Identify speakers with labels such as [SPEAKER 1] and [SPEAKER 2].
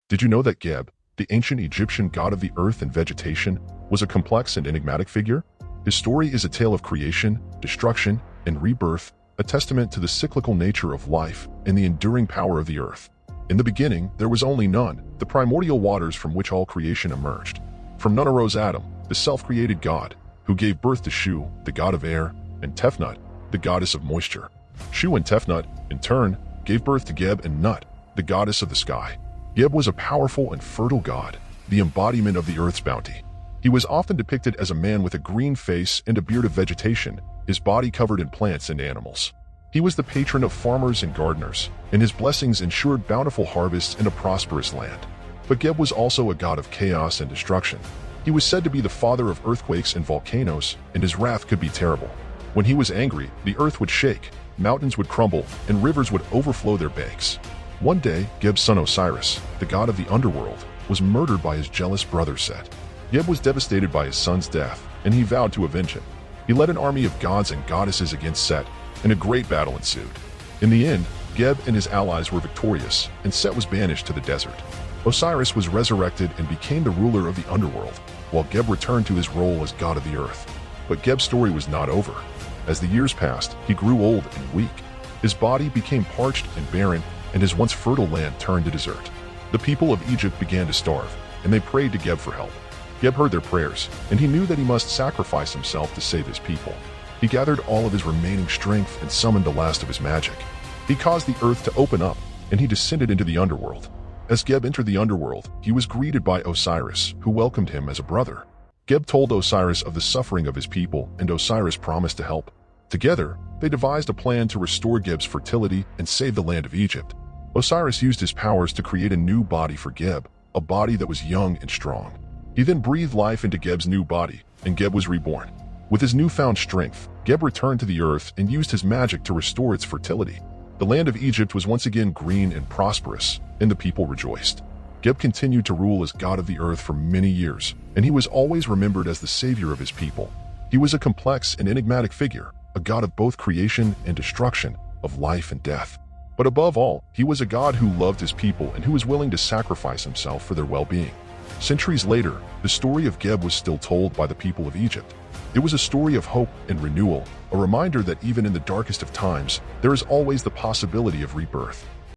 [SPEAKER 1] Did you know that Geb, the ancient Egyptian god of the earth and vegetation, was a complex and enigmatic figure? His story is a tale of creation, destruction, and rebirth, a testament to the cyclical nature of life and the enduring power of the earth. In the beginning, there was only Nun, the primordial waters from which all creation emerged. From Nun arose Atum, the self-created god, who gave birth to Shu, the god of air, and Tefnut, the goddess of moisture. Shu and Tefnut, in turn, gave birth to Geb and Nut, the goddess of the sky. Geb was a powerful and fertile god, the embodiment of the earth's bounty. He was often depicted as a man with a green face and a beard of vegetation, his body covered in plants and animals. He was the patron of farmers and gardeners, and his blessings ensured bountiful harvests and a prosperous land. But Geb was also a god of chaos and destruction. He was said to be the father of earthquakes and volcanoes, and his wrath could be terrible. When he was angry, the earth would shake, mountains would crumble, and rivers would overflow their banks. One day, Geb's son Osiris, the god of the underworld, was murdered by his jealous brother Set. Geb was devastated by his son's death, and he vowed to avenge him. He led an army of gods and goddesses against Set, and a great battle ensued. In the end, Geb and his allies were victorious, and Set was banished to the desert. Osiris was resurrected and became the ruler of the underworld, while Geb returned to his role as god of the earth. But Geb's story was not over. As the years passed, he grew old and weak. His body became parched and barren, and his once fertile land turned to desert. The people of Egypt began to starve, and they prayed to Geb for help. Geb heard their prayers, and he knew that he must sacrifice himself to save his people. He gathered all of his remaining strength and summoned the last of his magic. He caused the earth to open up, and he descended into the underworld. As Geb entered the underworld, he was greeted by Osiris, who welcomed him as a brother. Geb told Osiris of the suffering of his people, and Osiris promised to help. Together, they devised a plan to restore Geb's fertility and save the land of Egypt. Osiris used his powers to create a new body for Geb, a body that was young and strong. He then breathed life into Geb's new body, and Geb was reborn. With his newfound strength, Geb returned to the earth and used his magic to restore its fertility. The land of Egypt was once again green and prosperous, and the people rejoiced. Geb continued to rule as god of the earth for many years, and he was always remembered as the savior of his people. He was a complex and enigmatic figure, a god of both creation and destruction, of life and death. But above all, he was a god who loved his people and who was willing to sacrifice himself for their well-being. Centuries later, the story of Geb was still told by the people of Egypt. It was a story of hope and renewal, a reminder that even in the darkest of times, there is always the possibility of rebirth.